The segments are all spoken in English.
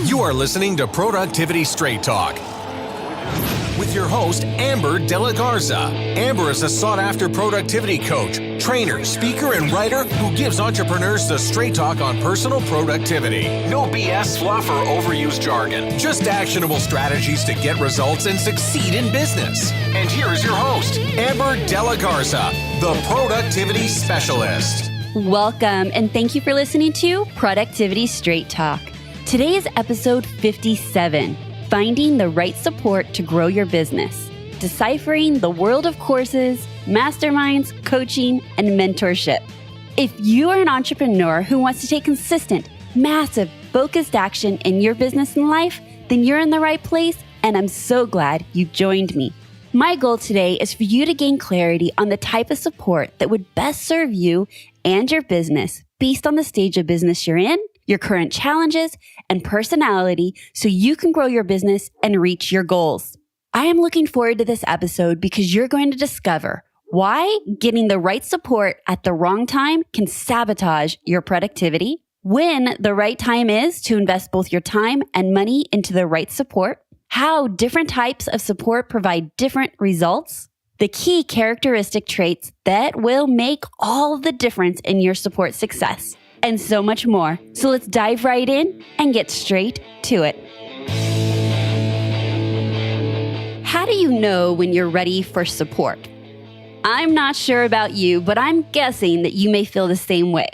You are listening to Productivity Straight Talk with your host, Amber De La Garza. Amber is a sought-after productivity coach, trainer, speaker, and writer who gives entrepreneurs the straight talk on personal productivity. No BS, fluff, or overused jargon. Just actionable strategies to get results and succeed in business. And here is your host, Amber De La Garza, the Productivity Specialist. Welcome, and thank you for listening to Productivity Straight Talk. Today is episode 57, Finding the Right Support to Grow Your Business, Deciphering the World of Courses, Masterminds, Coaching, and Mentorship. If you are an entrepreneur who wants to take consistent, massive, focused action in your business and life, then you're in the right place, and I'm so glad you joined me. My goal today is for you to gain clarity on the type of support that would best serve you and your business based on the stage of business you're in, your current challenges, and personality so you can grow your business and reach your goals. I am looking forward to this episode because you're going to discover why getting the right support at the wrong time can sabotage your productivity, when the right time is to invest both your time and money into the right support, how different types of support provide different results, the key characteristic traits that will make all the difference in your support success, and so much more. So let's dive right in and get straight to it. How do you know when you're ready for support? I'm not sure about you, but I'm guessing that you may feel the same way.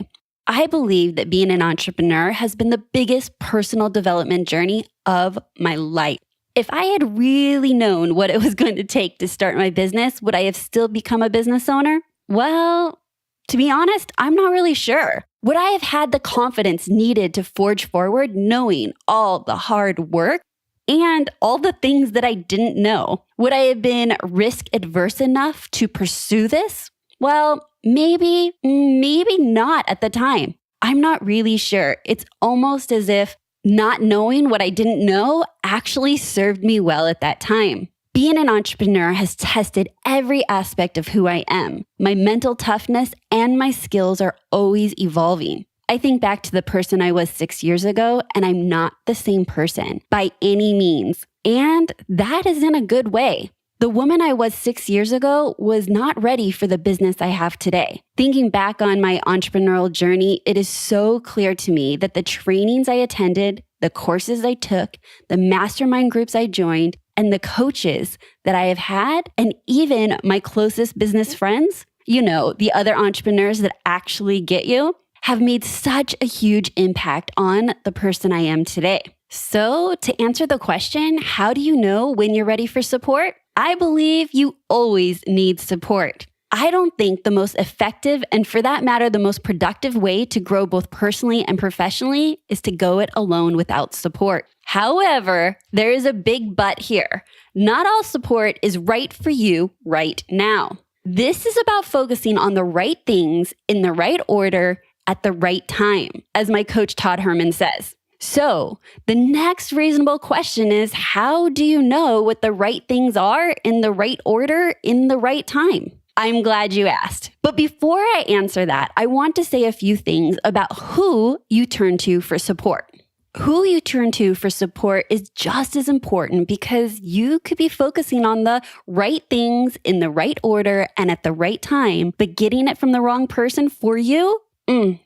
I believe that being an entrepreneur has been the biggest personal development journey of my life. If I had really known what it was going to take to start my business, would I have still become a business owner? Well, to be honest, I'm not really sure. Would I have had the confidence needed to forge forward knowing all the hard work and all the things that I didn't know? Would I have been risk adverse enough to pursue this? Well, maybe not at the time. I'm not really sure. It's almost as if not knowing what I didn't know actually served me well at that time. Being an entrepreneur has tested every aspect of who I am. My mental toughness and my skills are always evolving. I think back to the person I was 6 years ago, and I'm not the same person by any means. And that is in a good way. The woman I was 6 years ago was not ready for the business I have today. Thinking back on my entrepreneurial journey, it is so clear to me that the trainings I attended, the courses I took, the mastermind groups I joined, and the coaches that I have had, and even my closest business friends, the other entrepreneurs that actually get you, have made such a huge impact on the person I am today. So to answer the question, how do you know when you're ready for support? I believe you always need support. I don't think the most effective, and for that matter, the most productive way to grow both personally and professionally is to go it alone without support. However, there is a big but here. Not all support is right for you right now. This is about focusing on the right things in the right order at the right time, as my coach Todd Herman says. So the next reasonable question is, how do you know what the right things are in the right order in the right time? I'm glad you asked. But before I answer that, I want to say a few things about who you turn to for support. Who you turn to for support is just as important because you could be focusing on the right things in the right order and at the right time, but getting it from the wrong person for you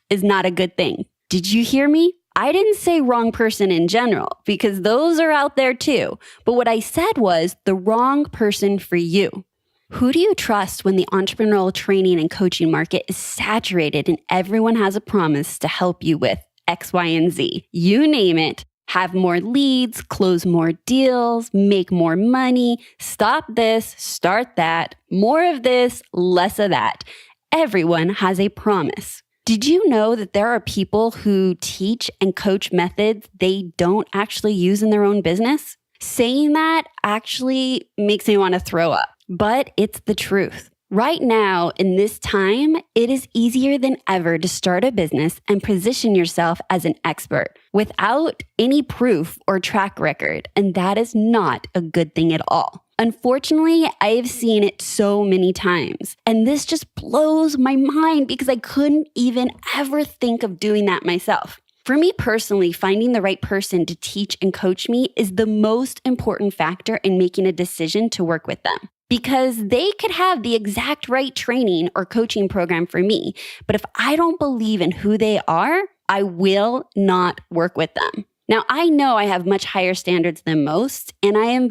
is not a good thing. Did you hear me? I didn't say wrong person in general because those are out there too. But what I said was the wrong person for you. Who do you trust when the entrepreneurial training and coaching market is saturated and everyone has a promise to help you with X, Y, and Z? You name it. Have more leads, close more deals, make more money, stop this, start that, more of this, less of that. Everyone has a promise. Did you know that there are people who teach and coach methods they don't actually use in their own business? Saying that actually makes me want to throw up, but it's the truth. Right now, in this time, it is easier than ever to start a business and position yourself as an expert without any proof or track record, and that is not a good thing at all. Unfortunately, I've seen it so many times, and this just blows my mind because I couldn't even ever think of doing that myself. For me personally, finding the right person to teach and coach me is the most important factor in making a decision to work with them. Because they could have the exact right training or coaching program for me, but if I don't believe in who they are, I will not work with them. Now, I know I have much higher standards than most, and I am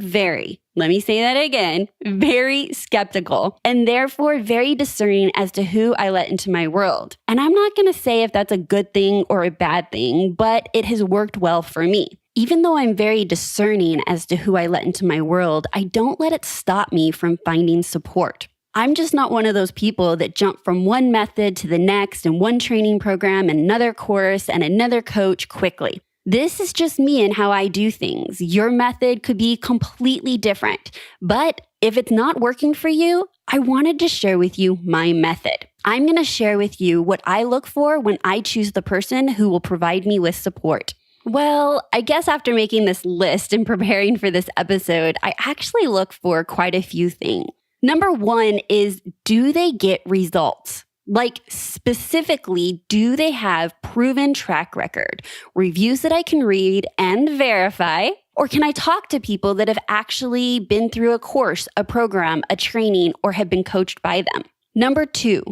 let me say that again, very skeptical, and therefore very discerning as to who I let into my world. And I'm not going to say if that's a good thing or a bad thing, but it has worked well for me. Even though I'm very discerning as to who I let into my world, I don't let it stop me from finding support. I'm just not one of those people that jump from one method to the next and one training program and another course and another coach quickly. This is just me and how I do things. Your method could be completely different. But if it's not working for you, I wanted to share with you my method. I'm going to share with you what I look for when I choose the person who will provide me with support. Well, I guess after making this list and preparing for this episode, I actually look for quite a few things. Number one is, do they get results? Like specifically, do they have proven track record, reviews that I can read and verify? Or can I talk to people that have actually been through a course, a program, a training, or have been coached by them? Number two,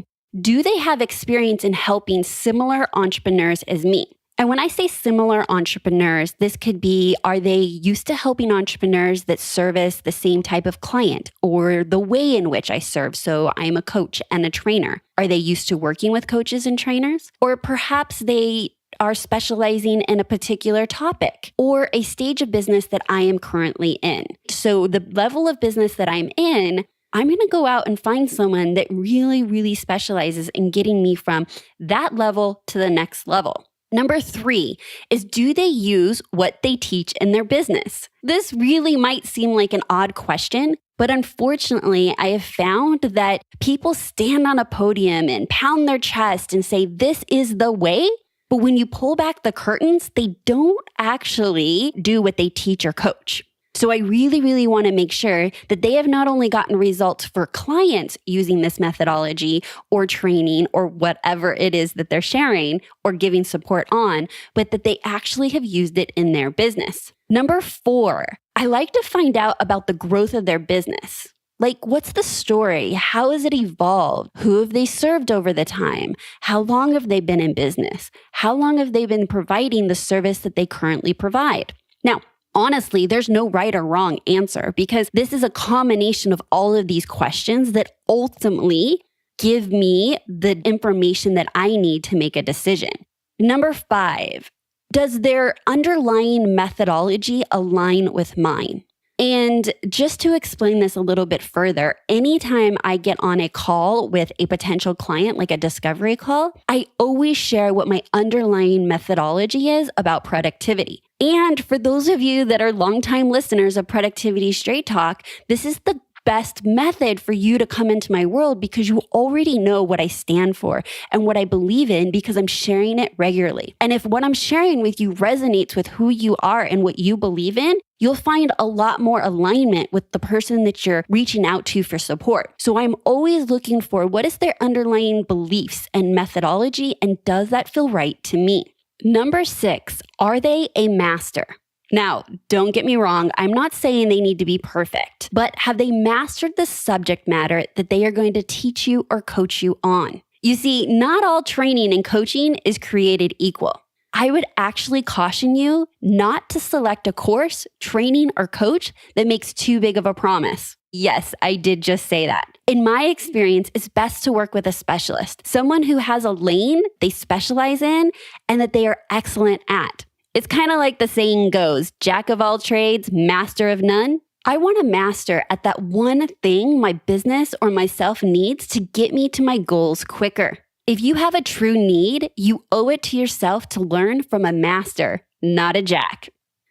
do they have experience in helping similar entrepreneurs as me? And when I say similar entrepreneurs, this could be, are they used to helping entrepreneurs that service the same type of client or the way in which I serve? So I'm a coach and a trainer. Are they used to working with coaches and trainers? Or perhaps they are specializing in a particular topic or a stage of business that I am currently in. So the level of business that I'm in, I'm going to go out and find someone that really specializes in getting me from that level to the next level. Number three is, do they use what they teach in their business? This really might seem like an odd question, but unfortunately, I have found that people stand on a podium and pound their chest and say, this is the way. But when you pull back the curtains, they don't actually do what they teach or coach. So I really want to make sure that they have not only gotten results for clients using this methodology or training or whatever it is that they're sharing or giving support on, but that they actually have used it in their business. Number four, I like to find out about the growth of their business. Like, what's the story? How has it evolved? Who have they served over the time? How long have they been in business? How long have they been providing the service that they currently provide? Now, honestly, there's no right or wrong answer because this is a combination of all of these questions that ultimately give me the information that I need to make a decision. Number five, does their underlying methodology align with mine? And just to explain this a little bit further, anytime I get on a call with a potential client, like a discovery call, I always share what my underlying methodology is about productivity. And for those of you that are longtime listeners of Productivity Straight Talk, this is the best method for you to come into my world because you already know what I stand for and what I believe in because I'm sharing it regularly. And if what I'm sharing with you resonates with who you are and what you believe in, you'll find a lot more alignment with the person that you're reaching out to for support. So I'm always looking for what is their underlying beliefs and methodology, and does that feel right to me? Number six, are they a master? Now, don't get me wrong, I'm not saying they need to be perfect, but have they mastered the subject matter that they are going to teach you or coach you on? You see, not all training and coaching is created equal. I would actually caution you not to select a course, training, or coach that makes too big of a promise. Yes, I did just say that. In my experience, it's best to work with a specialist, someone who has a lane they specialize in and that they are excellent at. It's kind of like the saying goes, jack of all trades, master of none. I want to master at that one thing my business or myself needs to get me to my goals quicker. If you have a true need, you owe it to yourself to learn from a master, not a jack.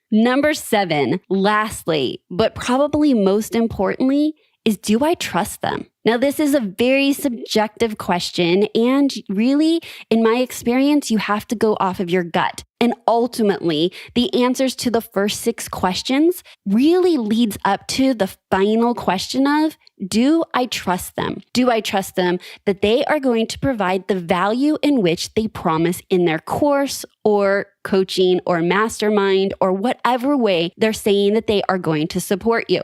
Number seven, lastly, but probably most importantly, is do I trust them? Now, this is a very subjective question, and really, in my experience, you have to go off of your gut. And ultimately, the answers to the first six questions really leads up to the final question of, Do I trust them? Do I trust them that they are going to provide the value in which they promise in their course or coaching or mastermind or whatever way they're saying that they are going to support you?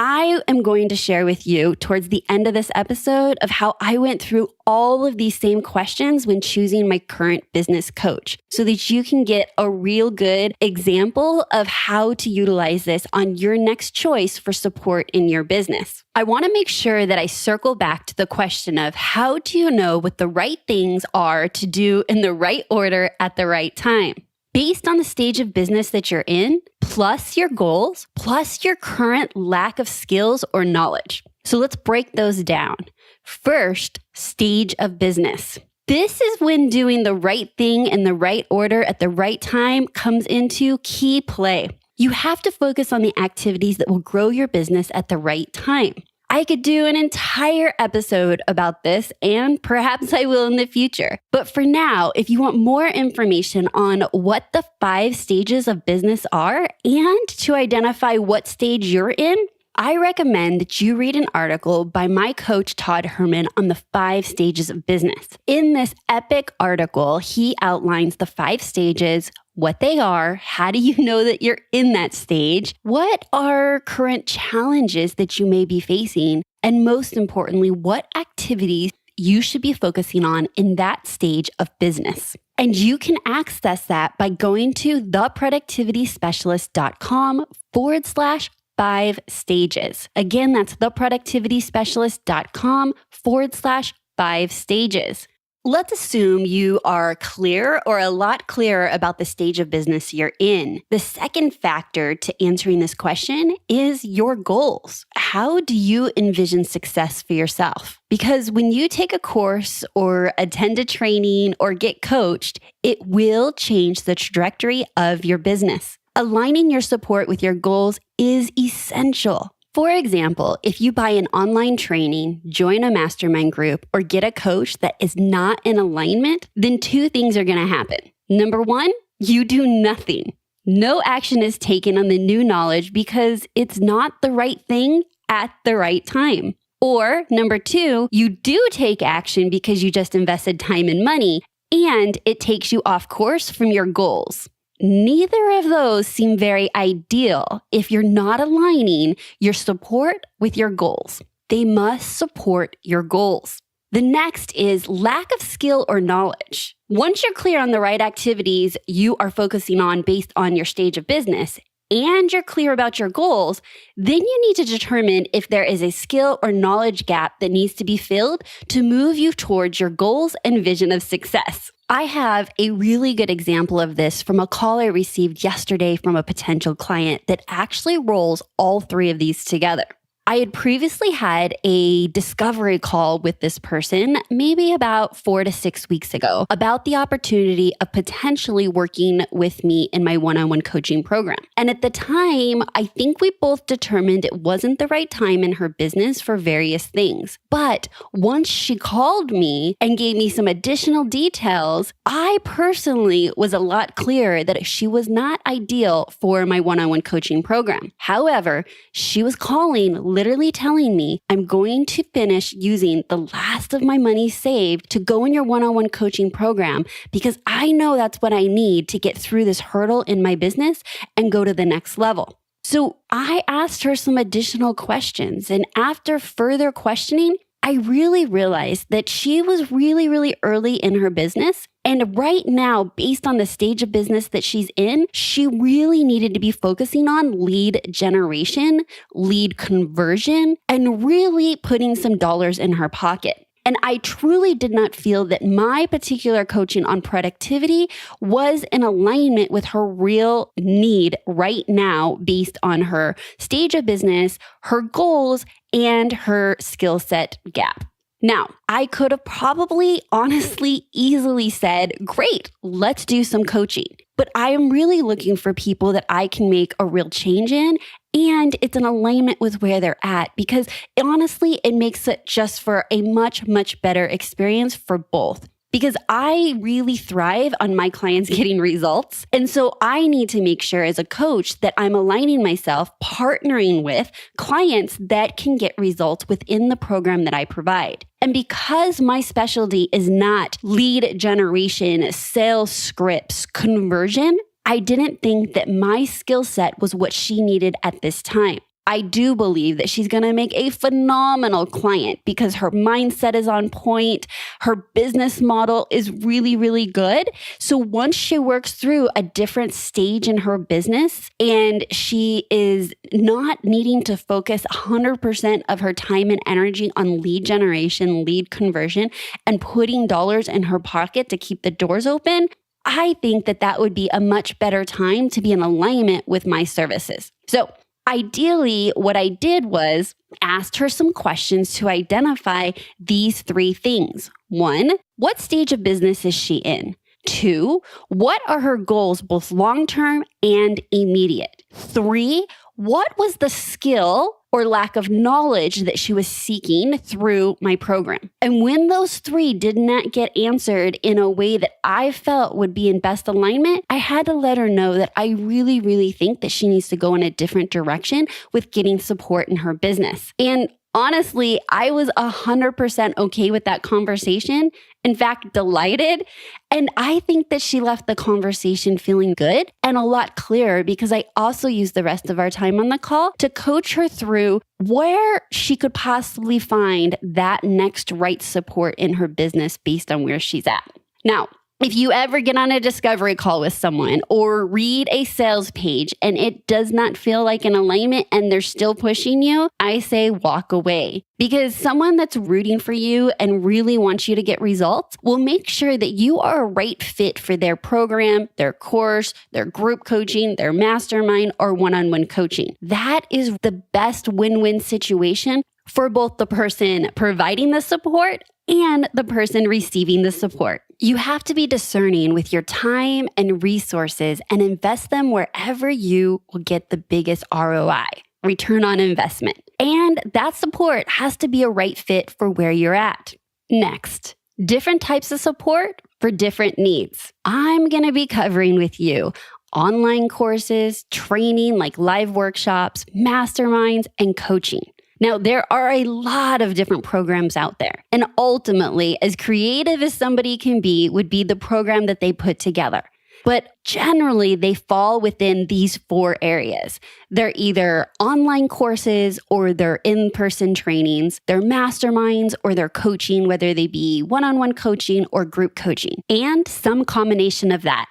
I am going to share with you towards the end of this episode of how I went through all of these same questions when choosing my current business coach so that you can get a real good example of how to utilize this on your next choice for support in your business. I want to make sure that I circle back to the question of how do you know what the right things are to do in the right order at the right time? Based on the stage of business that you're in, plus your goals, plus your current lack of skills or knowledge. So let's break those down. First, stage of business. This is when doing the right thing in the right order at the right time comes into key play. You have to focus on the activities that will grow your business at the right time. I could do an entire episode about this, and perhaps I will in the future. But for now, if you want more information on what the 5 stages of business are and to identify what stage you're in, I recommend that you read an article by my coach, Todd Herman, on the 5 stages of business. In this epic article, he outlines the 5 stages, what they are, how do you know that you're in that stage, what are current challenges that you may be facing, and most importantly, what activities you should be focusing on in that stage of business. And you can access that by going to theproductivityspecialist.com/5 stages. Again, that's theproductivityspecialist.com/5 stages. Let's assume you are clear or a lot clearer about the stage of business you're in. The second factor to answering this question is your goals. How do you envision success for yourself? Because when you take a course or attend a training or get coached, it will change the trajectory of your business. Aligning your support with your goals is essential. For example, if you buy an online training, join a mastermind group, or get a coach that is not in alignment, then 2 things are going to happen. Number 1, you do nothing. No action is taken on the new knowledge because it's not the right thing at the right time. Or number 2, you do take action because you just invested time and money, and it takes you off course from your goals. Neither of those seem very ideal if you're not aligning your support with your goals. They must support your goals. The next is lack of skill or knowledge. Once you're clear on the right activities you are focusing on based on your stage of business, and you're clear about your goals, then you need to determine if there is a skill or knowledge gap that needs to be filled to move you towards your goals and vision of success. I have a really good example of this from a call I received yesterday from a potential client that actually rolls all 3 of these together. I had previously had a discovery call with this person maybe about 4 to 6 weeks ago about the opportunity of potentially working with me in my one-on-one coaching program. And at the time, I think we both determined it wasn't the right time in her business for various things. But once she called me and gave me some additional details, I personally was a lot clearer that she was not ideal for my one-on-one coaching program. However, she was calling literally telling me, I'm going to finish using the last of my money saved to go in your one-on-one coaching program because I know that's what I need to get through this hurdle in my business and go to the next level. So I asked her some additional questions, and after further questioning, I really realized that she was really early in her business. And right now, based on the stage of business that she's in, she really needed to be focusing on lead generation, lead conversion, and really putting some dollars in her pocket. And I truly did not feel that my particular coaching on productivity was in alignment with her real need right now based on her stage of business, her goals, and her skill set gap. Now, I could have probably honestly easily said, great, let's do some coaching. But I am really looking for people that I can make a real change in, and it's in alignment with where they're at because honestly, it makes it just for a much better experience for both. because I really thrive on my clients getting results. And so I need to make sure as a coach that I'm aligning myself, partnering with clients that can get results within the program that I provide. And because my specialty is not lead generation, sales scripts, conversion, I didn't think that my skill set was what she needed at this time. I do believe that she's going to make a phenomenal client because her mindset is on point. Her business model is really, really good. So once she works through a different stage in her business and she is not needing to focus 100% of her time and energy on lead generation, lead conversion, and putting dollars in her pocket to keep the doors open, I think that that would be a much better time to be in alignment with my services. So ideally, what I did was asked her some questions to identify these three things. 1, what stage of business is she in? 2, what are her goals, both long-term and immediate? 3, what was the skill or lack of knowledge that she was seeking through my program? And when those 3 did not get answered in a way that I felt would be in best alignment, I had to let her know that I really, really think that she needs to go in a different direction with getting support in her business. And honestly, I was 100% okay with that conversation. In fact, delighted. And I think that she left the conversation feeling good and a lot clearer because I also used the rest of our time on the call to coach her through where she could possibly find that next right support in her business based on where she's at. Now, if you ever get on a discovery call with someone or read a sales page and it does not feel like an alignment and they're still pushing you, I say walk away. Because someone that's rooting for you and really wants you to get results will make sure that you are a right fit for their program, their course, their group coaching, their mastermind, or one-on-one coaching. That is the best win-win situation for both the person providing the support and the person receiving the support. You have to be discerning with your time and resources and invest them wherever you will get the biggest ROI, return on investment. And that support has to be a right fit for where you're at. Next, different types of support for different needs. I'm going to be covering with you online courses, training like live workshops, masterminds, and coaching. Now, there are a lot of different programs out there. And ultimately, as creative as somebody can be would be the program that they put together. But generally, they fall within these 4 areas. They're either online courses or they're in-person trainings, they're masterminds or they're coaching, whether they be one-on-one coaching or group coaching, and some combination of that.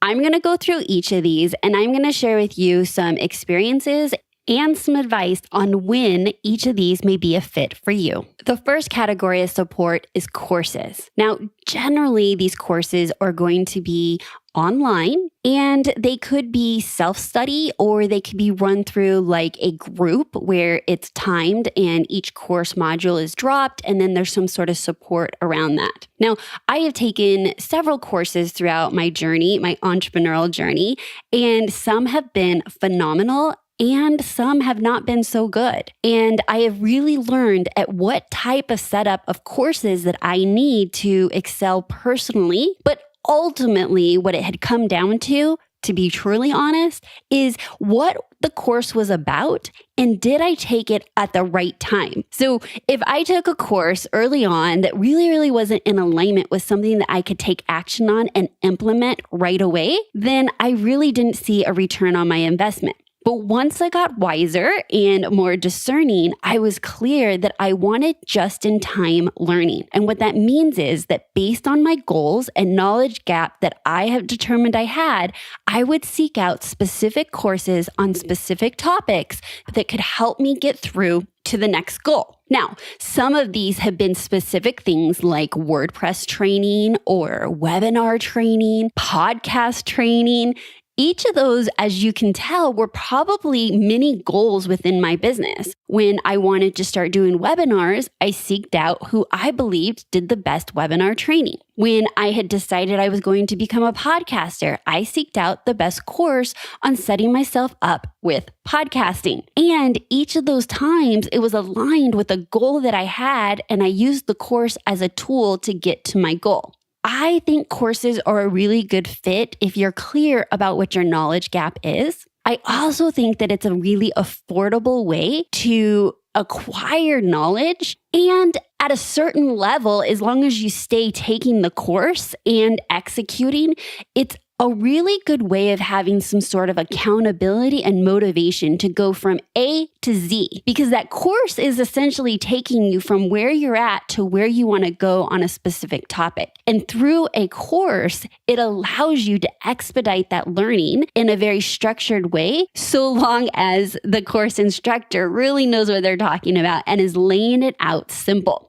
I'm going to go through each of these and I'm going to share with you some experiences and some advice on when each of these may be a fit for you. The first category of support is courses. Now, generally, these courses are going to be online and they could be self-study or they could be run through like a group where it's timed and each course module is dropped and then there's some sort of support around that. Now, I have taken several courses throughout my journey, my entrepreneurial journey, and some have been phenomenal and some have not been so good. And I have really learned at what type of setup of courses that I need to excel personally. But ultimately, what it had come down to be truly honest, is what the course was about and did I take it at the right time? So if I took a course early on that really wasn't in alignment with something that I could take action on and implement right away, then I really didn't see a return on my investment. But once I got wiser and more discerning, I was clear that I wanted just-in-time learning. And what that means is that based on my goals and knowledge gap that I have determined I had, I would seek out specific courses on specific topics that could help me get through to the next goal. Now, some of these have been specific things like WordPress training or webinar training, podcast training. Each of those, as you can tell, were probably mini goals within my business. When I wanted to start doing webinars, I seeked out who I believed did the best webinar training. When I had decided I was going to become a podcaster, I seeked out the best course on setting myself up with podcasting. And each of those times, it was aligned with a goal that I had, and I used the course as a tool to get to my goal. I think courses are a really good fit if you're clear about what your knowledge gap is. I also think that it's a really affordable way to acquire knowledge. And at a certain level, as long as you stay taking the course and executing, it's a really good way of having some sort of accountability and motivation to go from A to Z, because that course is essentially taking you from where you're at to where you want to go on a specific topic. And through a course, it allows you to expedite that learning in a very structured way, so long as the course instructor really knows what they're talking about and is laying it out simple.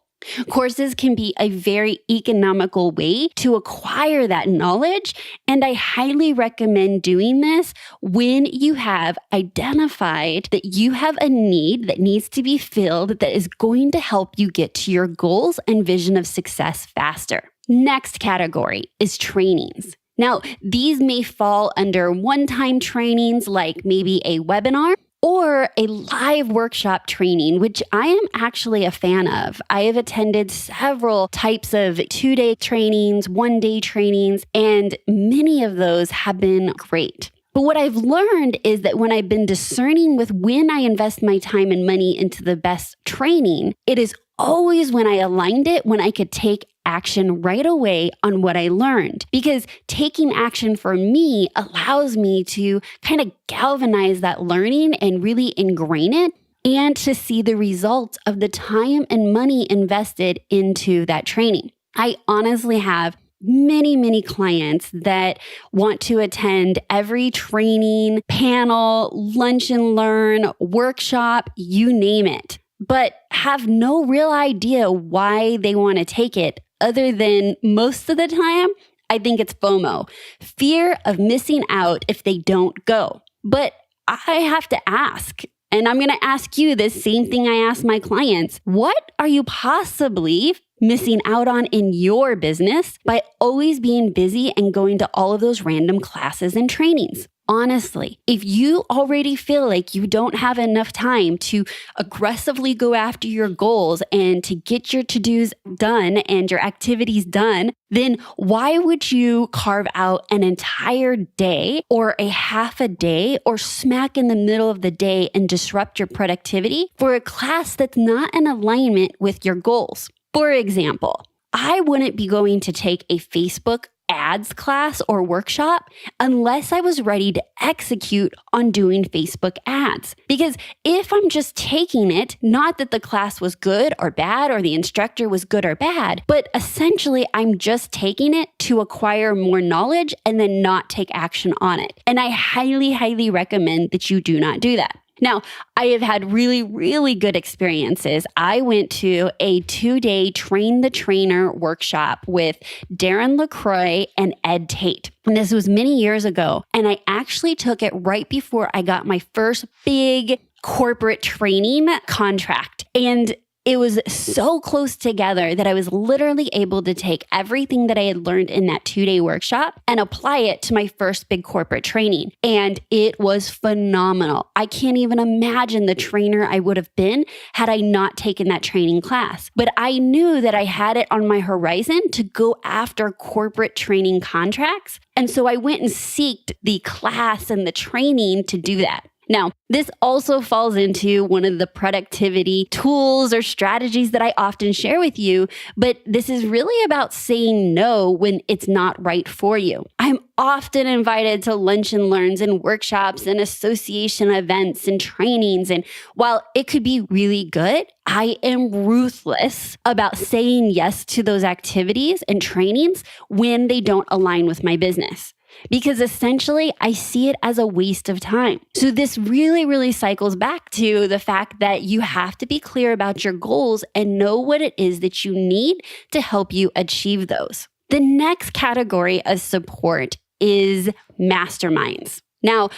Courses can be a very economical way to acquire that knowledge, and I highly recommend doing this when you have identified that you have a need that needs to be filled that is going to help you get to your goals and vision of success faster. Next category is trainings. Now, these may fall under one-time trainings like maybe a webinar, or a live workshop training, which I am actually a fan of. I have attended several types of 2-day trainings, 1-day trainings, and many of those have been great. But what I've learned is that when I've been discerning with when I invest my time and money into the best training, it is always when I aligned it, when I could take action right away on what I learned. Because taking action for me allows me to kind of galvanize that learning and really ingrain it, and to see the results of the time and money invested into that training. I honestly have many clients that want to attend every training, panel, lunch and learn, workshop, you name it, but have no real idea why they want to take it, other than most of the time, I think it's FOMO, fear of missing out if they don't go. But I have to ask, and I'm going to ask you this same thing I ask my clients. What are you possibly missing out on in your business by always being busy and going to all of those random classes and trainings? Honestly, if you already feel like you don't have enough time to aggressively go after your goals and to get your to-dos done and your activities done, then why would you carve out an entire day or a half a day or smack in the middle of the day and disrupt your productivity for a class that's not in alignment with your goals? For example, I wouldn't be going to take a Facebook ads class or workshop unless I was ready to execute on doing Facebook ads. Because if I'm just taking it, not that the class was good or bad or the instructor was good or bad, but essentially I'm just taking it to acquire more knowledge and then not take action on it. And I highly recommend that you do not do that. Now, I have had really good experiences. I went to a 2-day Train the Trainer workshop with Darren LaCroix and Ed Tate. And this was many years ago. And I actually took it right before I got my first big corporate training contract. And it was so close together that I was literally able to take everything that I had learned in that 2-day workshop and apply it to my first big corporate training. And it was phenomenal. I can't even imagine the trainer I would have been had I not taken that training class. But I knew that I had it on my horizon to go after corporate training contracts. And so I went and sought the class and the training to do that. Now, this also falls into one of the productivity tools or strategies that I often share with you, but this is really about saying no when it's not right for you. I'm often invited to lunch and learns and workshops and association events and trainings, and while it could be really good, I am ruthless about saying yes to those activities and trainings when they don't align with my business. Because essentially, I see it as a waste of time. So this really cycles back to the fact that you have to be clear about your goals and know what it is that you need to help you achieve those. The next category of support is masterminds. Now,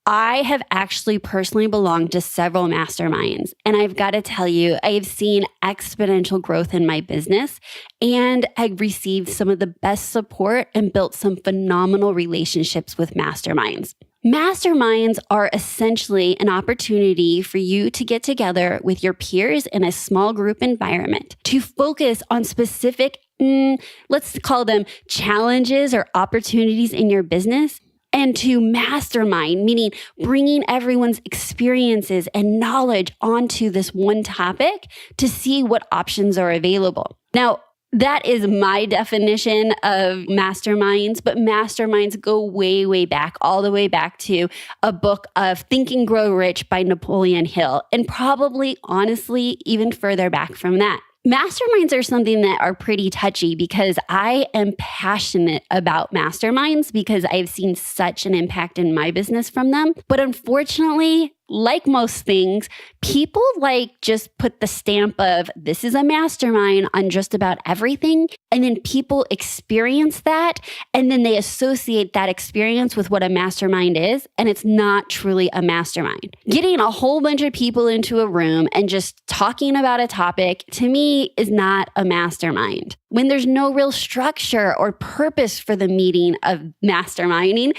I have actually personally belonged to several masterminds, and I've got to tell you, I have seen exponential growth in my business, and I've received some of the best support and built some phenomenal relationships with masterminds. Masterminds are essentially an opportunity for you to get together with your peers in a small group environment to focus on specific, let's call them challenges or opportunities in your business, and to mastermind, meaning bringing everyone's experiences and knowledge onto this one topic to see what options are available. Now, that is my definition of masterminds, but masterminds go way, way back, all the way back to a book of Think and Grow Rich by Napoleon Hill, and probably, honestly, even further back from that. Masterminds are something that are pretty touchy because I am passionate about masterminds because I've seen such an impact in my business from them. But unfortunately, like most things, people just put the stamp of this is a mastermind on just about everything. And then people experience that. And then they associate that experience with what a mastermind is. And it's not truly a mastermind. Getting a whole bunch of people into a room and just talking about a topic, to me, is not a mastermind. When there's no real structure or purpose for the meeting of masterminding,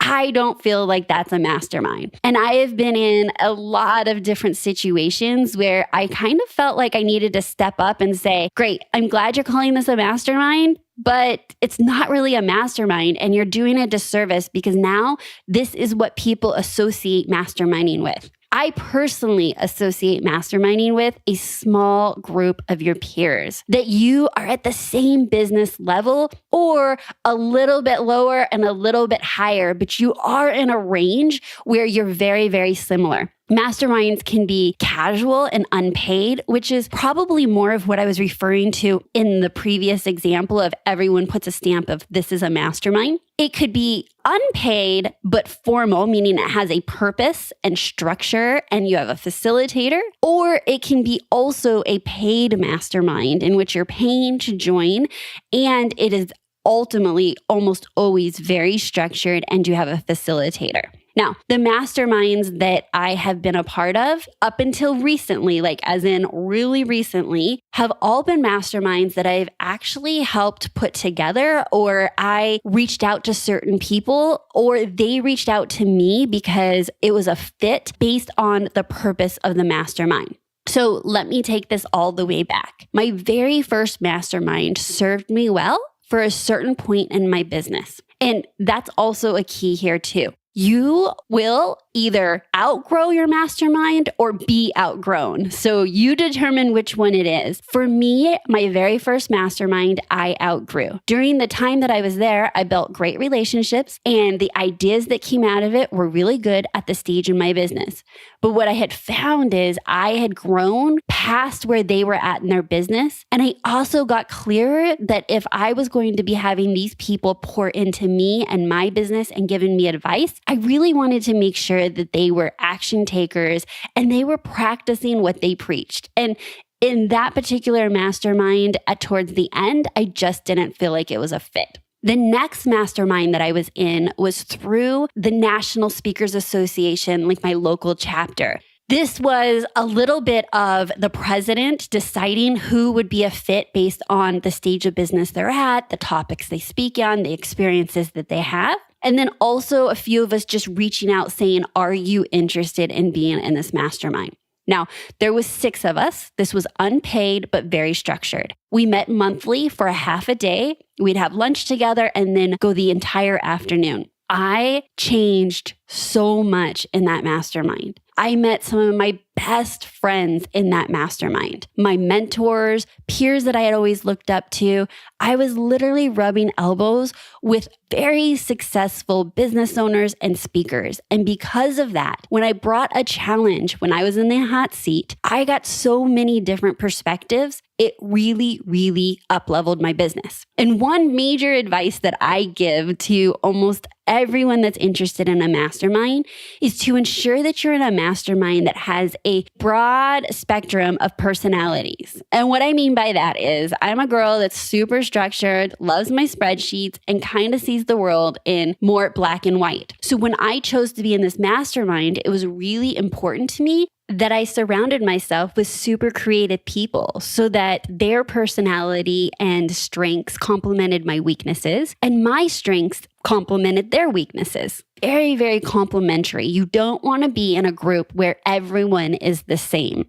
I don't feel like that's a mastermind. And I have been in a lot of different situations where I kind of felt like I needed to step up and say, great, I'm glad you're calling this a mastermind, but it's not really a mastermind and you're doing a disservice because now this is what people associate masterminding with. I personally associate masterminding with a small group of your peers that you are at the same business level or a little bit lower and a little bit higher, but you are in a range where you're very, very similar. Masterminds can be casual and unpaid, which is probably more of what I was referring to in the previous example of everyone puts a stamp of this is a mastermind. It could be unpaid, but formal, meaning it has a purpose and structure and you have a facilitator. Or it can be also a paid mastermind in which you're paying to join and it is ultimately almost always very structured and you have a facilitator. Now, the masterminds that I have been a part of up until recently, as in really recently, have all been masterminds that I've actually helped put together, or I reached out to certain people, or they reached out to me because it was a fit based on the purpose of the mastermind. So let me take this all the way back. My very first mastermind served me well for a certain point in my business. And that's also a key here too. You will either outgrow your mastermind or be outgrown. So you determine which one it is. For me, my very first mastermind, I outgrew. During the time that I was there, I built great relationships and the ideas that came out of it were really good at the stage in my business. But what I had found is I had grown past where they were at in their business. And I also got clearer that if I was going to be having these people pour into me and my business and giving me advice, I really wanted to make sure that they were action takers and they were practicing what they preached. And in that particular mastermind, towards the end, I just didn't feel like it was a fit. The next mastermind that I was in was through the National Speakers Association, my local chapter. This was a little bit of the president deciding who would be a fit based on the stage of business they're at, the topics they speak on, the experiences that they have. And then also a few of us just reaching out saying, are you interested in being in this mastermind? Now, there was 6 of us. This was unpaid, but very structured. We met monthly for a half a day. We'd have lunch together and then go the entire afternoon. I changed so much in that mastermind. I met some of my best friends in that mastermind, my mentors, peers that I had always looked up to. I was literally rubbing elbows with very successful business owners and speakers. And because of that, when I brought a challenge, when I was in the hot seat, I got so many different perspectives. It really, really up-leveled my business. And one major advice that I give to almost everyone that's interested in a mastermind is to ensure that you're in a mastermind that has a broad spectrum of personalities. And what I mean by that is I'm a girl that's super structured, loves my spreadsheets, and kind of sees the world in more black and white. So when I chose to be in this mastermind, it was really important to me that I surrounded myself with super creative people so that their personality and strengths complemented my weaknesses and my strengths complemented their weaknesses. very, very complementary. You don't want to be in a group where everyone is the same.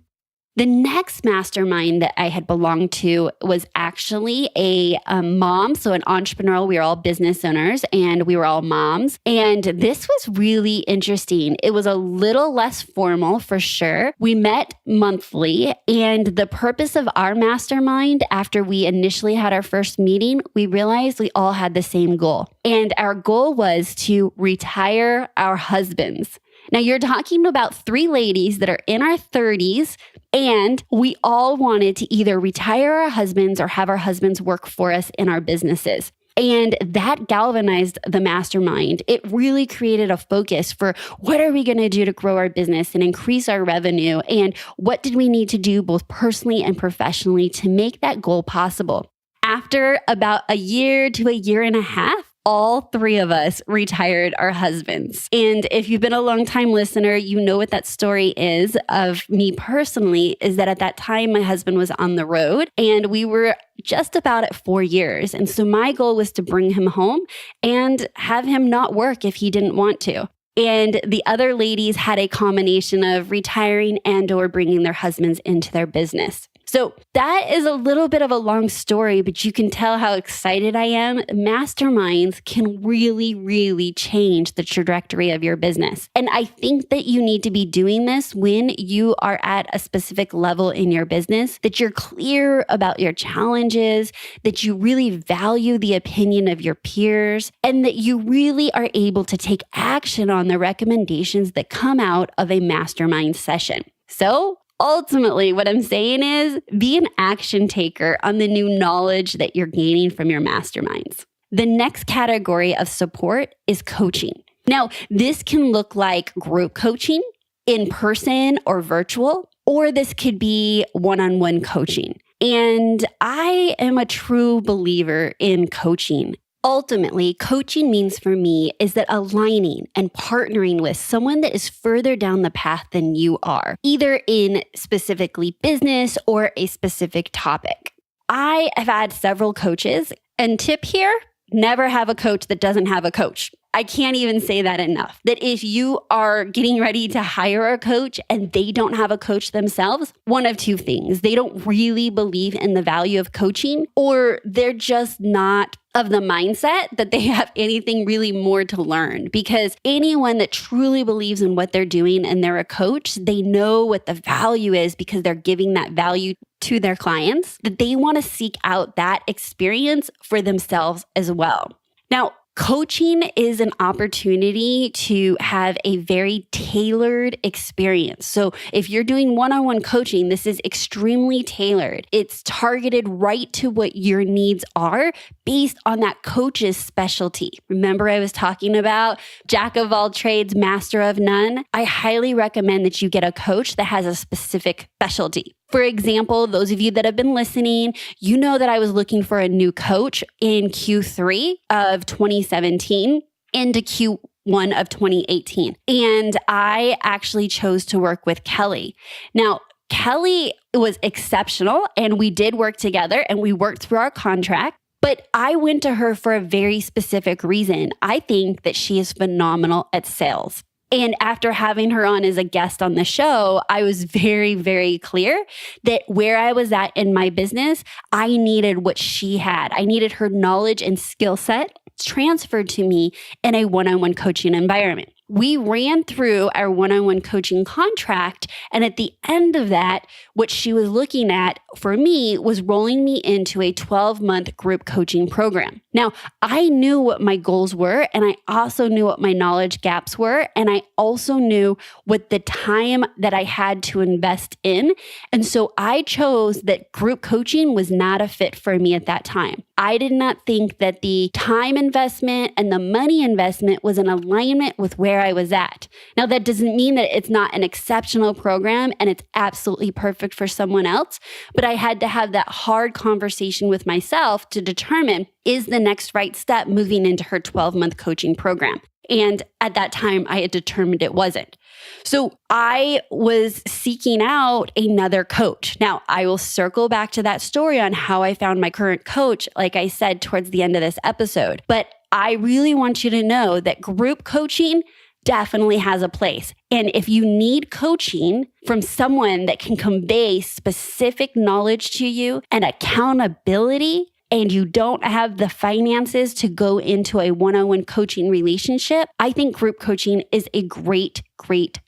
The next mastermind that I had belonged to was actually a mom, so an entrepreneur. We were all business owners and we were all moms. And this was really interesting. It was a little less formal for sure. We met monthly, and the purpose of our mastermind, after we initially had our first meeting, we realized we all had the same goal. And our goal was to retire our husbands. Now, you're talking about three ladies that are in our 30s, and we all wanted to either retire our husbands or have our husbands work for us in our businesses. And that galvanized the mastermind. It really created a focus for what are we going to do to grow our business and increase our revenue, and what did we need to do both personally and professionally to make that goal possible. After about a year to a year and a half, all three of us retired our husbands. And if you've been a long-time listener, you know what that story is of me personally, is that at that time, my husband was on the road and we were just about at 4 years. And so my goal was to bring him home and have him not work if he didn't want to. And the other ladies had a combination of retiring and or bringing their husbands into their business. So that is a little bit of a long story, but you can tell how excited I am. Masterminds can really, really change the trajectory of your business. And I think that you need to be doing this when you are at a specific level in your business, that you're clear about your challenges, that you really value the opinion of your peers, and that you really are able to take action on the recommendations that come out of a mastermind session. So ultimately, what I'm saying is be an action taker on the new knowledge that you're gaining from your masterminds. The next category of support is coaching. Now, this can look like group coaching, in person or virtual, or this could be one-on-one coaching. And I am a true believer in coaching. Ultimately, coaching means for me is that aligning and partnering with someone that is further down the path than you are, either in specifically business or a specific topic. I have had several coaches, and tip here, never have a coach that doesn't have a coach. I can't even say that enough. That if you are getting ready to hire a coach and they don't have a coach themselves, one of two things. They don't really believe in the value of coaching, or they're just not of the mindset that they have anything really more to learn. Because anyone that truly believes in what they're doing and they're a coach, they know what the value is because they're giving that value to their clients, that they want to seek out that experience for themselves as well. Now, coaching is an opportunity to have a very tailored experience. So if you're doing one-on-one coaching, this is extremely tailored. It's targeted right to what your needs are based on that coach's specialty. Remember, I was talking about jack of all trades, master of none? I highly recommend that you get a coach that has a specific specialty. For example, those of you that have been listening, you know that I was looking for a new coach in Q3 of 2017 into Q1 of 2018. And I actually chose to work with Kelly. Now, Kelly was exceptional and we did work together and we worked through our contract. But I went to her for a very specific reason. I think that she is phenomenal at sales. And after having her on as a guest on the show, I was very, very clear that where I was at in my business, I needed what she had. I needed her knowledge and skill set transferred to me in a one-on-one coaching environment. We ran through our one-on-one coaching contract. And at the end of that, what she was looking at for me was rolling me into a 12-month group coaching program. Now, I knew what my goals were, and I also knew what my knowledge gaps were, and I also knew what the time that I had to invest in. And so I chose that group coaching was not a fit for me at that time. I did not think that the time investment and the money investment was in alignment with where I was at. Now, that doesn't mean that it's not an exceptional program and it's absolutely perfect for someone else, but I had to have that hard conversation with myself to determine, is the next right step moving into her 12-month coaching program? And at that time, I had determined it wasn't. So I was seeking out another coach. Now, I will circle back to that story on how I found my current coach, like I said, towards the end of this episode. But I really want you to know that group coaching definitely has a place. And if you need coaching from someone that can convey specific knowledge to you and accountability, and you don't have the finances to go into a one-on-one coaching relationship, I think group coaching is a great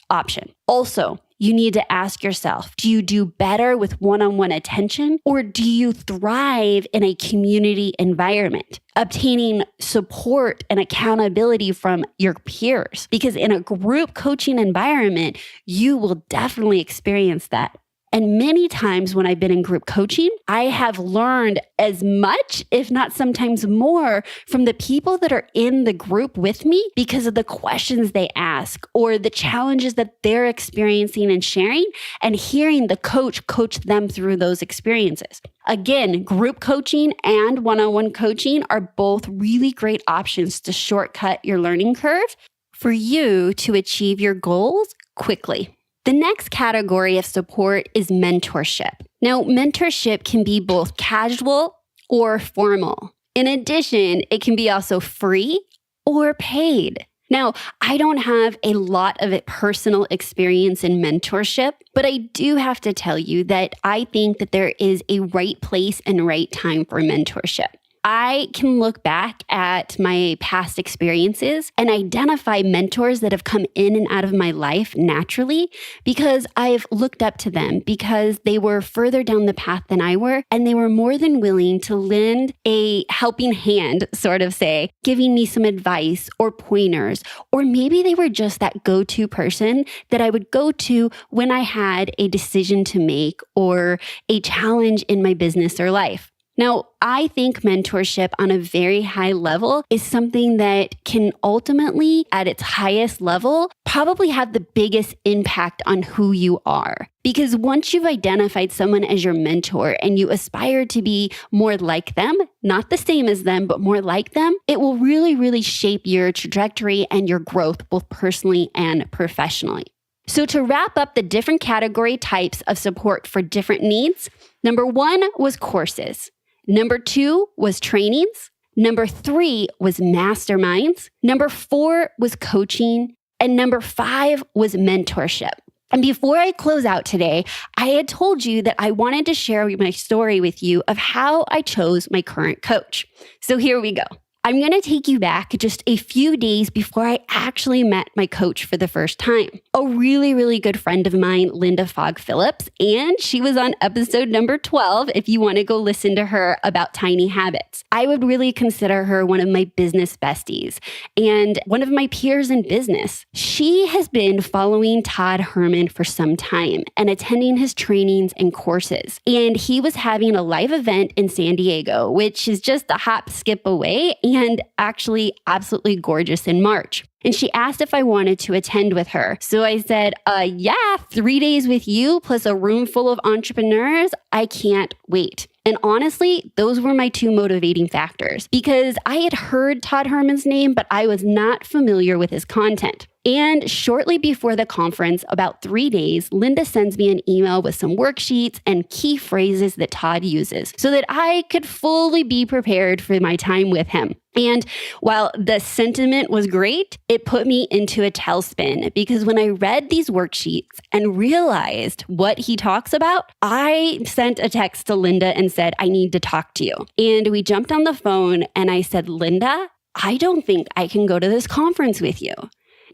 option. Also, you need to ask yourself, do you do better with one-on-one attention, or do you thrive in a community environment, obtaining support and accountability from your peers? Because in a group coaching environment, you will definitely experience that. And many times when I've been in group coaching, I have learned as much, if not sometimes more, from the people that are in the group with me because of the questions they ask or the challenges that they're experiencing and sharing, and hearing the coach them through those experiences. Again, group coaching and one-on-one coaching are both really great options to shortcut your learning curve for you to achieve your goals quickly. The next category of support is mentorship. Now, mentorship can be both casual or formal. In addition, it can be also free or paid. Now, I don't have a lot of personal experience in mentorship, but I do have to tell you that I think that there is a right place and right time for mentorship. I can look back at my past experiences and identify mentors that have come in and out of my life naturally because I've looked up to them, because they were further down the path than I were, and they were more than willing to lend a helping hand, sort of say, giving me some advice or pointers, or maybe they were just that go-to person that I would go to when I had a decision to make or a challenge in my business or life. Now, I think mentorship on a very high level is something that can ultimately, at its highest level, probably have the biggest impact on who you are. Because once you've identified someone as your mentor and you aspire to be more like them, not the same as them, but more like them, it will really shape your trajectory and your growth, both personally and professionally. So to wrap up the different category types of support for different needs, number 1 was courses. Number 2 was trainings. Number 3 was masterminds. Number 4 was coaching. And number 5 was mentorship. And before I close out today, I had told you that I wanted to share my story with you of how I chose my current coach. So here we go. I'm going to take you back just a few days before I actually met my coach for the first time. A really good friend of mine, Linda Fogg Phillips, and she was on episode number 12 if you want to go listen to her about tiny habits. I would really consider her one of my business besties and one of my peers in business. She has been following Todd Herman for some time and attending his trainings and courses. And he was having a live event in San Diego, which is just a hop, skip away, and actually absolutely gorgeous in March. And she asked if I wanted to attend with her. So I said, yeah, 3 days with you plus a room full of entrepreneurs. I can't wait. And honestly, those were my 2 motivating factors because I had heard Todd Herman's name, but I was not familiar with his content. And shortly before the conference, about 3 days, Linda sends me an email with some worksheets and key phrases that Todd uses so that I could fully be prepared for my time with him. And while the sentiment was great, it put me into a tailspin because when I read these worksheets and realized what he talks about, I sent a text to Linda and said, I need to talk to you. And we jumped on the phone and I said, Linda, I don't think I can go to this conference with you.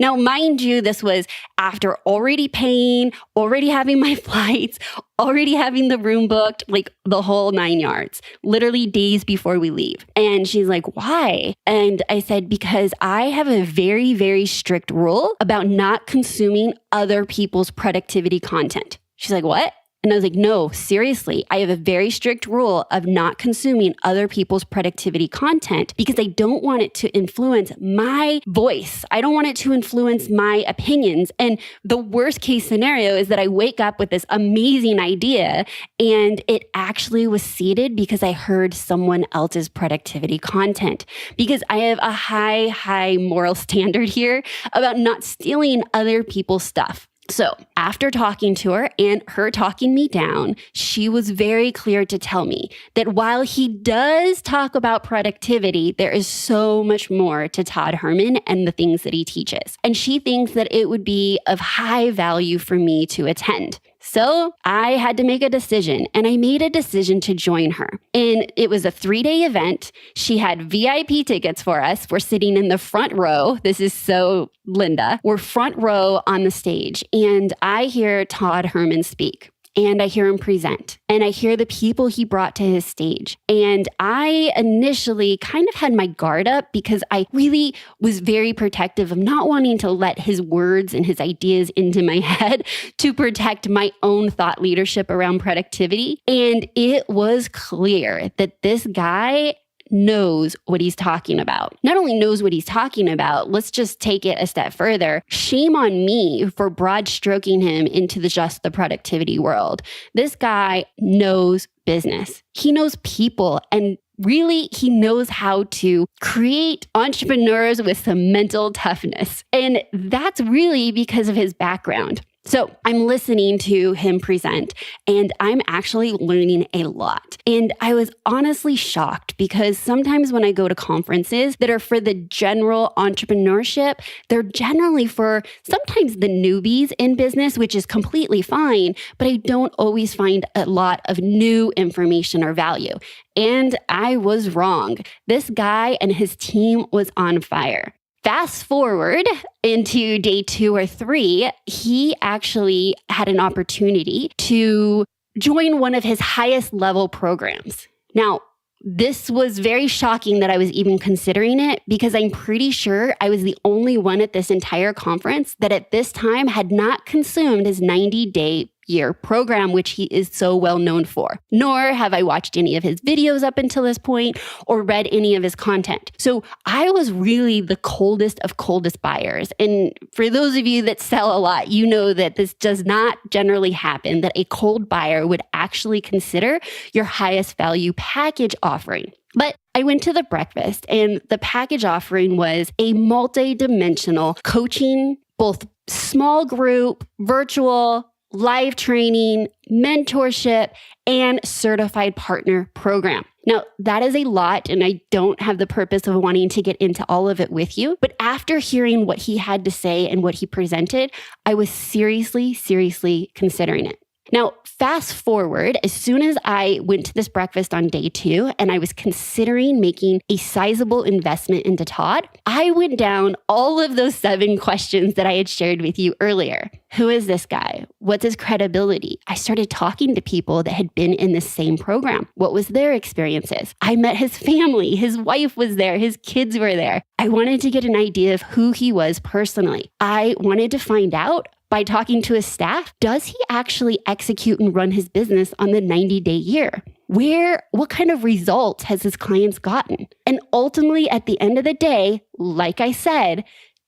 Now, mind you, this was after already paying, already having my flights, already having the room booked, like the whole 9 yards, literally days before we leave. And she's like, why? And I said, because I have a very strict rule about not consuming other people's productivity content. She's like, what? And I was like, no, seriously, I have a very strict rule of not consuming other people's productivity content because I don't want it to influence my voice. I don't want it to influence my opinions. And the worst case scenario is that I wake up with this amazing idea and it actually was seeded because I heard someone else's productivity content. Because I have a high moral standard here about not stealing other people's stuff. So after talking to her and her talking me down, she was very clear to tell me that while he does talk about productivity, there is so much more to Todd Herman and the things that he teaches. And she thinks that it would be of high value for me to attend. So I had to make a decision, and I made a decision to join her. And it was a 3-day event. She had VIP tickets for us. We're sitting in the front row. This is so Linda. We're front row on the stage, and I hear Todd Herman speak. And I hear him present, and I hear the people he brought to his stage. And I initially kind of had my guard up because I really was very protective of not wanting to let his words and his ideas into my head to protect my own thought leadership around productivity. And it was clear that this guy knows what he's talking about. Not only knows what he's talking about, let's just take it a step further. Shame on me for broad stroking him into just the productivity world. This guy knows business. He knows people, and really, he knows how to create entrepreneurs with some mental toughness. And that's really because of his background. So I'm listening to him present, and I'm actually learning a lot. And I was honestly shocked because sometimes when I go to conferences that are for the general entrepreneurship, they're generally for sometimes the newbies in business, which is completely fine, but I don't always find a lot of new information or value. And I was wrong. This guy and his team was on fire. Fast forward into day 2 or 3, he actually had an opportunity to join one of his highest level programs. Now, this was very shocking that I was even considering it because I'm pretty sure I was the only one at this entire conference that at this time had not consumed his 90-day year program, which he is so well known for. Nor have I watched any of his videos up until this point or read any of his content. So I was really the coldest of coldest buyers. And for those of you that sell a lot, you know that this does not generally happen, that a cold buyer would actually consider your highest value package offering. But I went to the breakfast, and the package offering was a multi-dimensional coaching, both small group, virtual, live training, mentorship, and certified partner program. Now, that is a lot, and I don't have the purpose of wanting to get into all of it with you. But after hearing what he had to say and what he presented, I was seriously considering it. Now, fast forward, as soon as I went to this breakfast on day 2 and I was considering making a sizable investment into Todd, I went down all of those 7 questions that I had shared with you earlier. Who is this guy? What's his credibility? I started talking to people that had been in the same program. What was their experiences? I met his family. His wife was there. His kids were there. I wanted to get an idea of who he was personally. I wanted to find out by talking to his staff, does he actually execute and run his business on the 90-day year? What kind of results has his clients gotten? And ultimately, at the end of the day, like I said,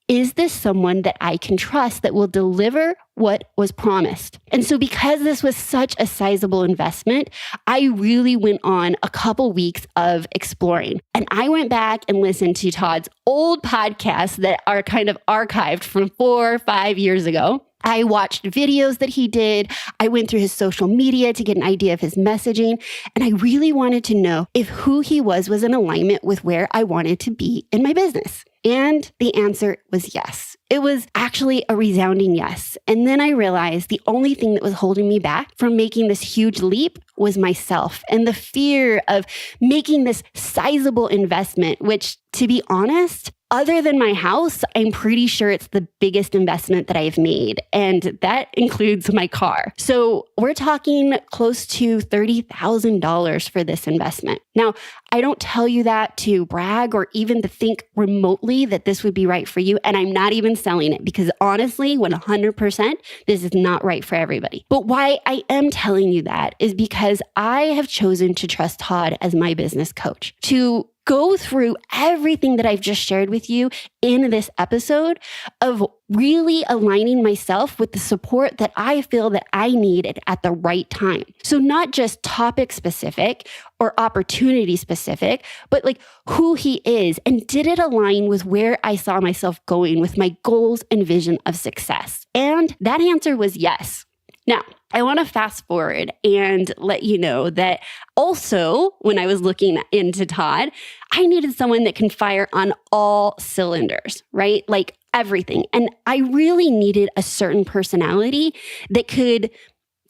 is this someone that I can trust that will deliver what was promised? And so because this was such a sizable investment, I really went on a couple weeks of exploring. And I went back and listened to Todd's old podcasts that are kind of archived from 4 or 5 years ago. I watched videos that he did. I went through his social media to get an idea of his messaging. And I really wanted to know if who he was in alignment with where I wanted to be in my business. And the answer was yes. It was actually a resounding yes. And then I realized the only thing that was holding me back from making this huge leap was myself and the fear of making this sizable investment, which, to be honest, other than my house, I'm pretty sure it's the biggest investment that I've made, and that includes my car. So we're talking close to $30,000 for this investment. Now, I don't tell you that to brag or even to think remotely that this would be right for you, and I'm not even selling it because honestly, 100%, this is not right for everybody. But why I am telling you that is because I have chosen to trust Todd as my business coach, to go through everything that I've just shared with you in this episode of really aligning myself with the support that I feel that I needed at the right time. So not just topic specific or opportunity specific, but like who he is, and did it align with where I saw myself going with my goals and vision of success? And that answer was yes. Now, I want to fast forward and let you know that also, when I was looking into Todd, I needed someone that can fire on all cylinders, right? Like everything. And I really needed a certain personality that could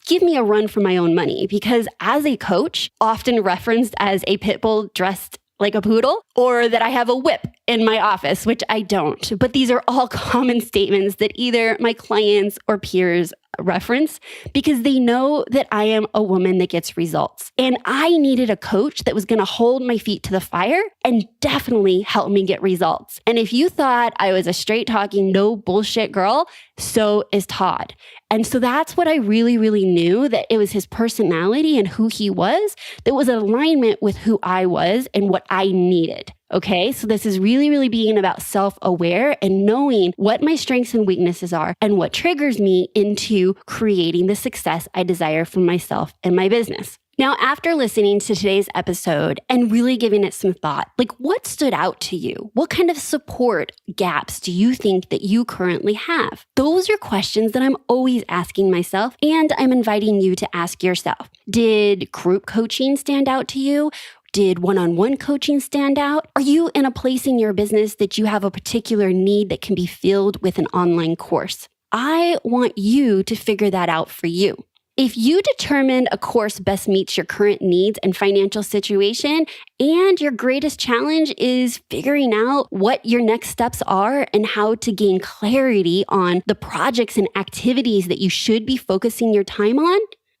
give me a run for my own money, because as a coach, often referenced as a pit bull dressed like a poodle, or that I have a whip in my office, which I don't. But these are all common statements that either my clients or peers reference because they know that I am a woman that gets results. And I needed a coach that was going to hold my feet to the fire and definitely help me get results. And if you thought I was a straight talking, no bullshit girl, so is Todd. And so that's what I really, really knew, that it was his personality and who he was that was in alignment with who I was and what I needed. Okay, so this is really, really being about self-aware and knowing what my strengths and weaknesses are and what triggers me into creating the success I desire for myself and my business. Now, after listening to today's episode and really giving it some thought, like what stood out to you? What kind of support gaps do you think that you currently have? Those are questions that I'm always asking myself, and I'm inviting you to ask yourself. Did group coaching stand out to you? Did one-on-one coaching stand out? Are you in a place in your business that you have a particular need that can be filled with an online course? I want you to figure that out for you. If you determined a course best meets your current needs and financial situation, and your greatest challenge is figuring out what your next steps are and how to gain clarity on the projects and activities that you should be focusing your time on,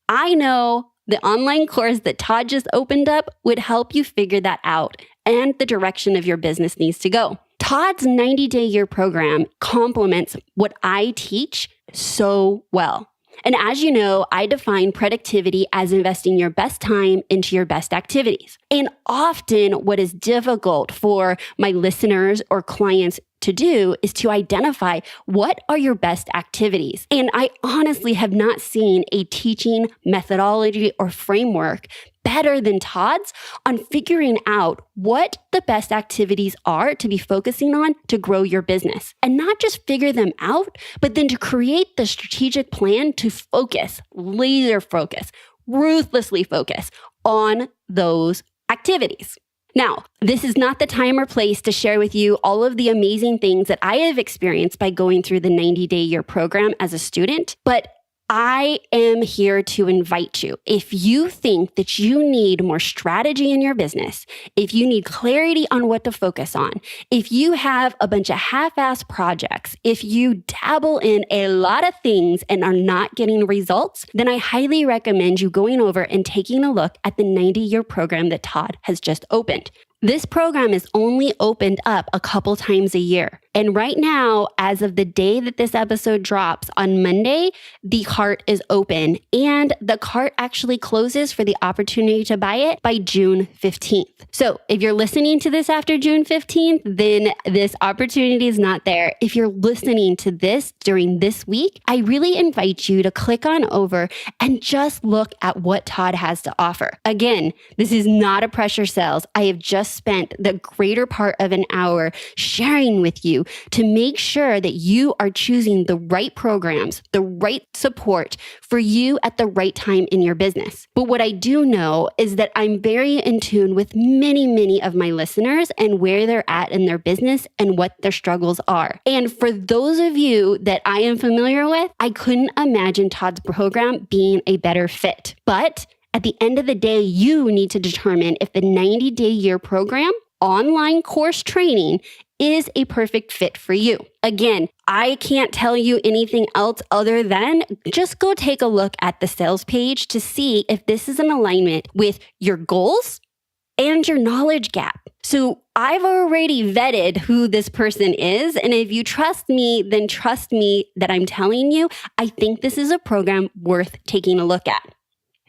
I know the online course that Todd just opened up would help you figure that out and the direction of your business needs to go. Todd's 90-day year program complements what I teach so well. And as you know, I define productivity as investing your best time into your best activities. And often what is difficult for my listeners or clients to do is to identify what are your best activities. And I honestly have not seen a teaching methodology or framework better than Todd's on figuring out what the best activities are to be focusing on to grow your business. And not just figure them out, but then to create the strategic plan to focus, laser focus, ruthlessly focus on those activities. Now, this is not the time or place to share with you all of the amazing things that I have experienced by going through the 90-day year program as a student, but I am here to invite you. If you think that you need more strategy in your business, if you need clarity on what to focus on, if you have a bunch of half-assed projects, if you dabble in a lot of things and are not getting results, then I highly recommend you going over and taking a look at the 90-year program that Todd has just opened. This program is only opened up a couple times a year. And right now, as of the day that this episode drops on Monday, the cart is open, and the cart actually closes for the opportunity to buy it by June 15th. So if you're listening to this after June 15th, then this opportunity is not there. If you're listening to this during this week, I really invite you to click on over and just look at what Todd has to offer. Again, this is not a pressure sales. I have just spent the greater part of an hour sharing with you to make sure that you are choosing the right programs, the right support for you at the right time in your business. But what I do know is that I'm very in tune with many of my listeners and where they're at in their business and what their struggles are. And for those of you that I am familiar with, I couldn't imagine Todd's program being a better fit. But at the end of the day, you need to determine if the 90-day year program, online course training, is a perfect fit for you. Again, I can't tell you anything else other than just go take a look at the sales page to see if this is in alignment with your goals and your knowledge gap. So I've already vetted who this person is. And if you trust me, then trust me that I'm telling you, I think this is a program worth taking a look at.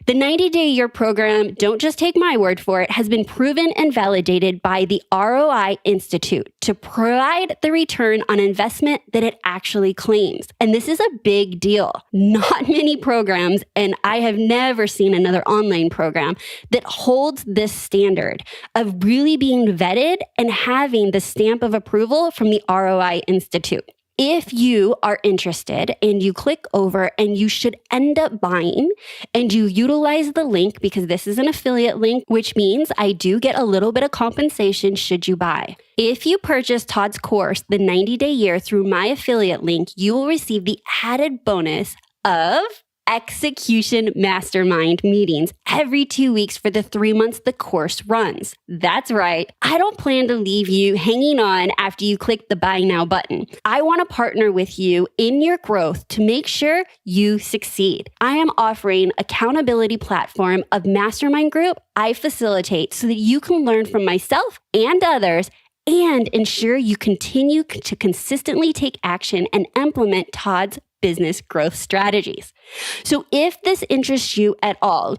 The 90-day year program, don't just take my word for it, has been proven and validated by the ROI Institute to provide the return on investment that it actually claims. And this is a big deal. Not many programs, and I have never seen another online program that holds this standard of really being vetted and having the stamp of approval from the ROI Institute. If you are interested and you click over and you should end up buying and you utilize the link, because this is an affiliate link, which means I do get a little bit of compensation should you buy. If you purchase Todd's course, the 90-day year, through my affiliate link, you will receive the added bonus of execution mastermind meetings every 2 weeks for the 3 months the course runs. That's right. I don't plan to leave you hanging on after you click the buy now button. I want to partner with you in your growth to make sure you succeed. I am offering accountability platform of mastermind group I facilitate so that you can learn from myself and others and ensure you continue to consistently take action and implement Todd's business growth strategies. So if this interests you at all,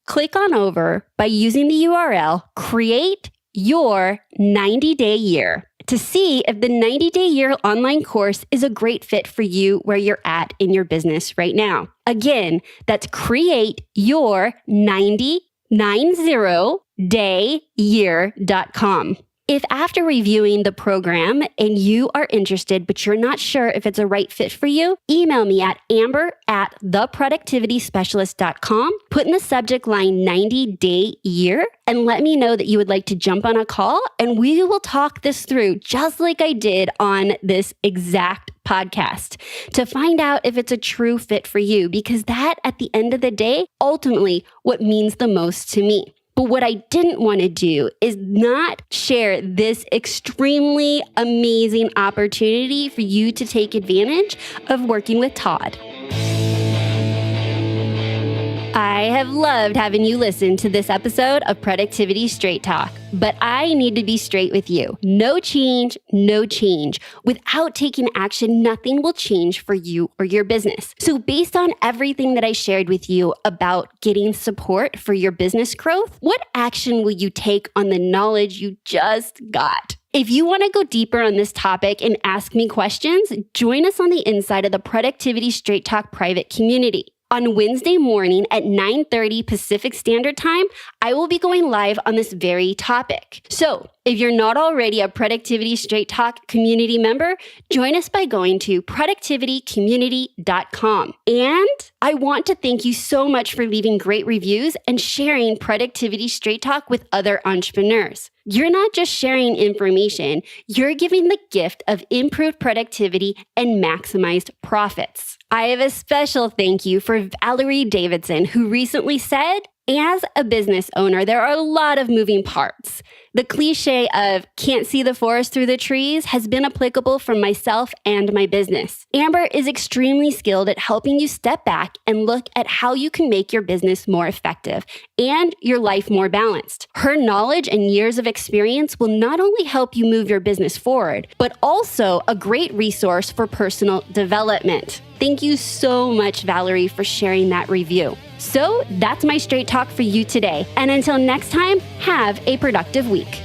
click on over by using the URL Create Your 90-Day Year to see if the 90-day year online course is a great fit for you where you're at in your business right now. Again, that's Create Your 90-day-year.com. If after reviewing the program and you are interested, but you're not sure if it's a right fit for you, email me at amber@theproductivityspecialist.com, put in the subject line 90-day year, and let me know that you would like to jump on a call, and we will talk this through just like I did on this exact podcast to find out if it's a true fit for you, because that, at the end of the day, ultimately what means the most to me. But what I didn't want to do is not share this extremely amazing opportunity for you to take advantage of working with Todd. I have loved having you listen to this episode of Productivity Straight Talk, but I need to be straight with you. No change, no change. Without taking action, nothing will change for you or your business. So based on everything that I shared with you about getting support for your business growth, what action will you take on the knowledge you just got? If you want to go deeper on this topic and ask me questions, join us on the inside of the Productivity Straight Talk private community. On Wednesday morning at 9:30 Pacific Standard Time, I will be going live on this very topic. So if you're not already a Productivity Straight Talk community member, join us by going to productivitycommunity.com. And I want to thank you so much for leaving great reviews and sharing Productivity Straight Talk with other entrepreneurs. You're not just sharing information, you're giving the gift of improved productivity and maximized profits. I have a special thank you for Valerie Davidson, who recently said, as a business owner, there are a lot of moving parts. The cliche of can't see the forest through the trees has been applicable for myself and my business. Amber is extremely skilled at helping you step back and look at how you can make your business more effective and your life more balanced. Her knowledge and years of experience will not only help you move your business forward, but also a great resource for personal development. Thank you so much, Valerie, for sharing that review. So that's my straight talk for you today. And until next time, have a productive week.